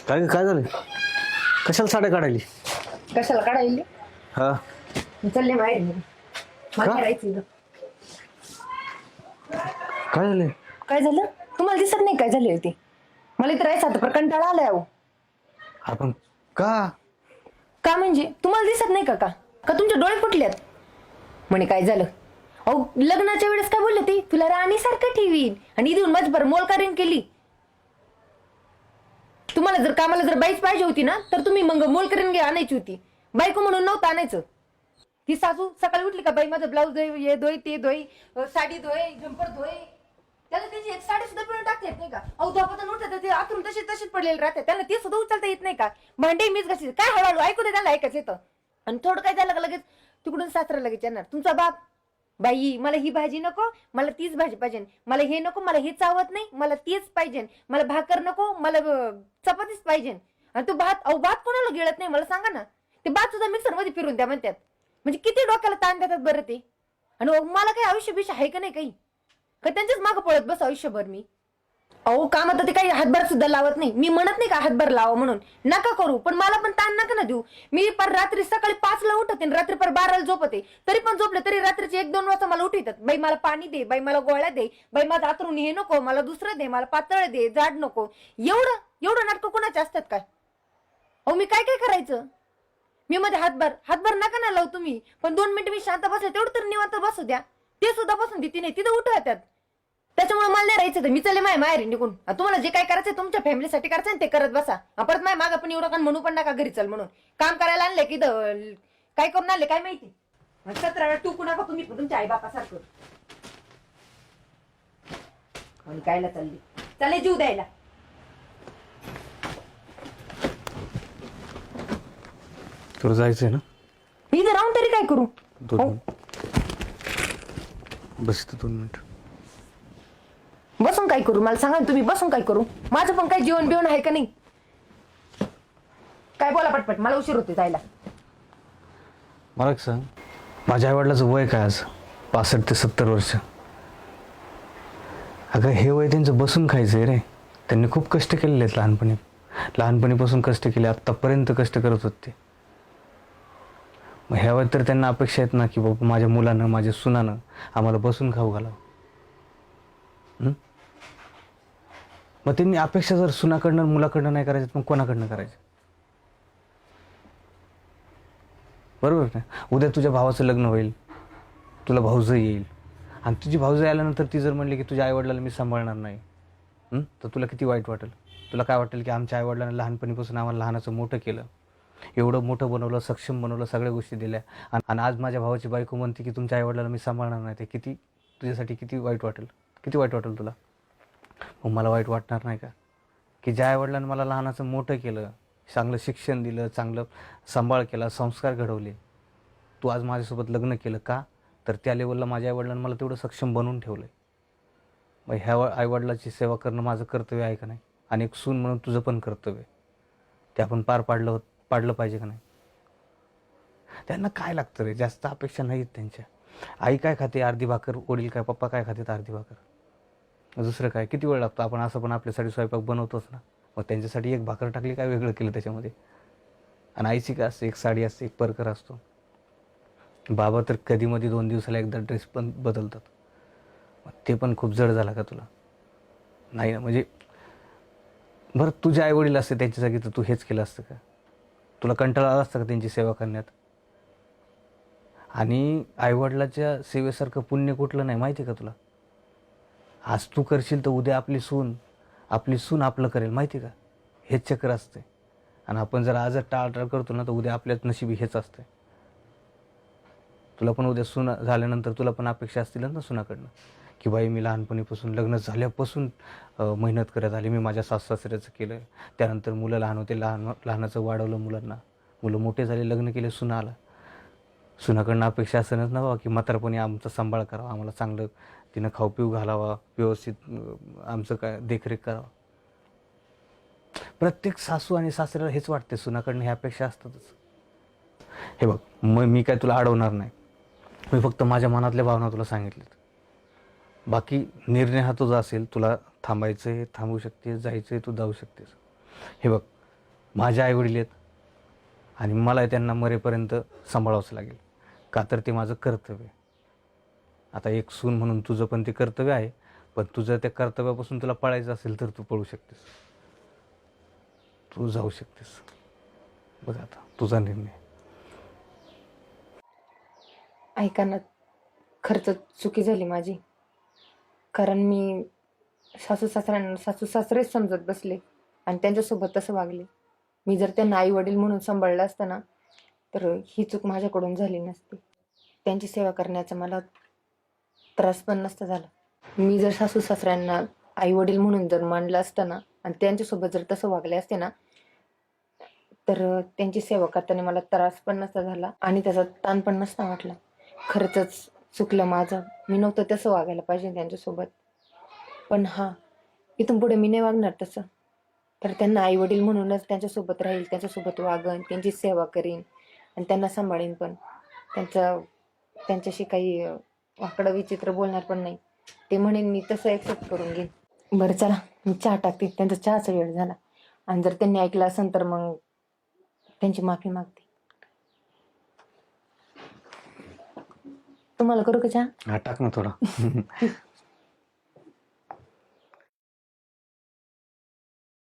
काय काय झालं? कशाला साड्या काढायली? कशाला काढायली? हा मी चालले बाहेर मी. मला का? करायचं इथं. काय झालं? काय झालं? तुम्हाला दिसत नाही काय झाली होती? मला इथं राहायचं आता, पण कंटाळा आलाय अहो. आपण का? का म्हणजे तुम्हाला दिसत नाही का का का तुमचे डोळे फुटलेत? म्हणे काय झालं? अहो लग्नाच्या वेळेस काय बोलले ती, तुला राणीसारखं ठेवीन आणि इथून माझी बरं मोलकारीन केली. तुम्हाला जर कामाला जर बाईच पाहिजे होती ना, तर तुम्ही मग मोलकरीन घे आणायची होती. बायको म्हणून नव्हतं आणायचं. ती सासू सकाळी उठली का, बाई माझं ब्लाऊज धुई, हे धुई, ते धुई, साडी धुई, जम्पर धुई, त्याला त्याची एक साडी सुद्धा पिळून टाकता येत नाही का? अहो झोपातून उठत ते आतून तशीच पडलेली राहते, त्यांना ते सुद्धा उचलता येत नाही का? भांडे मीच घासी काय हळूहळू ऐकू दे, त्याला ऐकायचं येतं. आणि थोडं काय झालं का लगेच तिकडून सासरा लगेच येणार तुमचा बाप. बाई मला ही भाजी नको, मला तीच भाजी पाहिजे, मला हे नको, मला हे चावत नाही, मला तीच पाहिजे, मला भाकर नको, मला चपातीच पाहिजे. आणि तो भात, अहो भात कोणाला गिळत नाही मला सांगा ना. ते भात सुद्धा मिक्सर मध्ये फिरून द्या म्हणतात. म्हणजे किती डोक्याला ताण देतात बरं ते. आणि मला काही आयुष्य बिष आहे का नाही काही, का त्यांच्याच मागं पळत बस आयुष्यभर मी. अहो काम आता ते काही हातभार सुद्धा लावत नाही. मी म्हणत नाही का हातभार लावा म्हणून, नका करू, पण मला पण ताण नका ना देऊ. मी पर रात्री सकाळी 5ला उठते आणि रात्री पर 12ला झोपते, तरी पण झोपले तरी रात्रीचे 1-2 वाजता मला उठवतात. बाई मला पाणी दे, बाई मला गोळ्या दे, बाई माझं आतरून हे नको, मला दुसरं दे, मला पातळ दे, जाड नको. एवढं एवढं नाटकं कोणाचे असतात काय? अहो मी काय काय करायचं? मी मध्ये हातभार नका ना लावू तुम्ही, पण 2 मिनिटं मी शांत बसले तेवढं तर निवांत बसू द्या. ते सुद्धा बसून देते नाही, तिथं उठवतात. त्याच्यामुळे मला नाही राहायचं. तर मी चले माय माहेरी निघून. तुम्हाला जे काय करायचं तुमच्या फॅमिलीसाठी करायचं ते करत बसा. परत माय मागं पण एवढं का म्हणू पण नका घरी चल म्हणून. काम करायला आणले की काय करून आणले काय माहिती. 17 वेळा टुकू नका तुम्ही तुमच्या आई बापासारखं. आणि कायला चालली चाले जीव द्यायला. तुला जायचंय ना? मी इथे राहून तरी काय करू? 2 मिनिट बस इथं 2 मिनिट. बसून काय करू मला सांगा ना तुम्ही, बसून काय करू? माझं पण काय जीवन बिवण आहे का नाही? काय बोला पटपट, मला उशीर होते जायला. मला एक सांग, माझ्या आईवडिलाचं वय काय आज? 65 ते 70 वर्ष. अगं हे वय त्यांचं बसून खायचं आहे रे. त्यांनी खूप कष्ट केलेले आहेत लहानपणीपासून कष्ट केले, आत्तापर्यंत कष्ट करत होते. मग ह्या वयात तर त्यांना अपेक्षा आहेत ना की बाबा माझ्या मुलानं माझ्या सुनानं आम्हाला बसून खाऊ घालावं. मग त्यांनी अपेक्षा जर सुनाकडनं मुलाकडनं नाही करायचं, मग कोणाकडनं करायचं? बरोबर ना? उद्या तुझ्या भावाचं लग्न होईल, तुला भाऊजं येईल, आणि तुझी भाऊजं आल्यानंतर ती जर म्हणली की तुझ्या आईवडिलाला मी सांभाळणार नाही, तर तुला किती वाईट वाटेल? तुला काय वाटेल की आमच्या आईवडिलांना लहानपणीपासून आम्हाला लहानाचं मोठं केलं, एवढं मोठं बनवलं, सक्षम बनवलं, सगळ्या गोष्टी दिल्या, आणि आज माझ्या भावाची बायको म्हणते की तुमच्या आईवडिलाला मी सांभाळणार नाही. ते किती तुझ्यासाठी किती वाईट वाटेल? किती वाईट वाटेल तुला? मग मला वाईट वाटणार नाही का की ज्या आईवडिलांनी मला लहानाचं मोठं केलं, चांगलं शिक्षण दिलं, चांगलं सांभाळ केला, संस्कार घडवले, तू आज माझ्यासोबत लग्न केलं का? तर त्या लेवलला माझ्या आईवडिलांनी मला तेवढं सक्षम बनवून ठेवलं आहे. मग ह्या आईवडिलाची सेवा करणं माझं कर्तव्य आहे का नाही? आणि एक सून म्हणून तुझं पण कर्तव्य आहे, ते आपण पाडलं पाहिजे का नाही? त्यांना काय लागतं रे? जास्त अपेक्षा नाहीत त्यांच्या. आई काय खाते? अर्धी भाकर. वडील काय, पप्पा काय खाते? अर्धी भाकर. दुसरं काय? किती वेळ लागतो? आपण असं पण आपल्यासाठी स्वयंपाक बनवतोच ना. मग त्यांच्यासाठी एक भाकर टाकली, काय वेगळं केलं त्याच्यामध्ये? आणि आईची काय असते? एक साडी असते, एक परकर असतो. बाबा तर कधीमध्ये 2 दिवसाला एकदा ड्रेस पण बदलतात. मग ते पण खूप जड झाला का तुला? नाही ना. म्हणजे बरं, तुझे आईवडील असते त्यांच्या जागी तर तू हेच केलं असतं का? तुला कंटाळा आला असतं का त्यांची सेवा करण्यात? आणि आईवडिलाच्या सेवेसारखं पुण्य कुठलं नाही माहिती आहे का तुला? आज तू करशील तर उद्या आपली सून आपलं करेल, माहिती आहे का? हेच चक्र असते. आणि आपण जर आज टाळाटाळ करतो ना, तर उद्या आपल्याच नशिबी हेच असते. तुला पण उद्या सून झाल्यानंतर तुला पण अपेक्षा असतीलच ना सुनाकडनं की बाई मी लहानपणीपासून, लग्न झाल्यापासून मेहनत करत आली, मी माझ्या सासऱ्याचं केलं, त्यानंतर मुलं लहान होते, लहानाचं वाढवलं मुलांना, मुलं मोठे झाले, लग्न केले, सुना आला. सुनाकडनं अपेक्षा असणच ना बाबा की म्हातारपणी आमचा सांभाळ करावा, आम्हाला चांगलं तिनं खाऊ पिऊ घालावा, व्यवस्थित आमचं काय देखरेख करावं. प्रत्येक सासू आणि सासऱ्याला हेच वाटते, सुनाकडनं ह्या अपेक्षा असतातच. हे बघ, मी काय तुला अडवणार नाही, मी फक्त माझ्या मनातल्या भावना तुला सांगितल्यात. बाकी निर्णय हा तुझा असेल, तुला थांबायचं आहे थांबू शकतेस, जायचं आहे तू जाऊ शकतेस. हे बघ, माझे आईवडील आहेत आणि मला त्यांना मरेपर्यंत सांभाळावंच लागेल, का तर ते माझं कर्तव्य आहे. आता एक सून म्हणून तुझं पण ते कर्तव्य आहे, पण तुझं त्या कर्तव्यापासून तुला पळायचं असेल तर तू पळू शकतेस, तू जाऊ शकतेस. बघ आता तुझा निर्णय. ऐका ना, खर्च चुकी झाली माझी. कारण मी सासू सासरेच समजत बसले आणि त्यांच्यासोबत तसं वागले. मी जर त्यांना आई वडील म्हणून सांभाळलं असतं ना, तर ही चूक माझ्याकडून झाली नसती. त्यांची सेवा करण्याचा मला त्रास पण नसता झाला. मी जर सासू सासऱ्यांना आई वडील म्हणून जर मानलं असतं ना आणि त्यांच्यासोबत जर तसं वागले असते ना, तर त्यांची सेवा करताना मला त्रास पण नसता झाला आणि त्याचा ताण पण नसता वाटला. खरंच चुकलं माझं. मी नव्हतं तसं वागायला पाहिजे त्यांच्यासोबत. पण हा, इथून पुढे मी नाही वागणार तसं. तर त्यांना आई वडील म्हणूनच त्यांच्यासोबत राहील, त्यांच्यासोबत वागन, त्यांची सेवा करीन आणि त्यांना सांभाळीन पण. त्यांच्याशी काही वाकडं विचित्र बोलणार पण नाही. ते म्हणेन मी तसं ॲक्सेप्ट करून घेईन. बरं चला, मी चहा टाकते. त्यांचा चहाचा वेळ झाला आणि जर त्यांनी ऐकलं असेल तर मग त्यांची माफी मागते. तुम्हाला करू का चहा? हा टाक ना थोडा.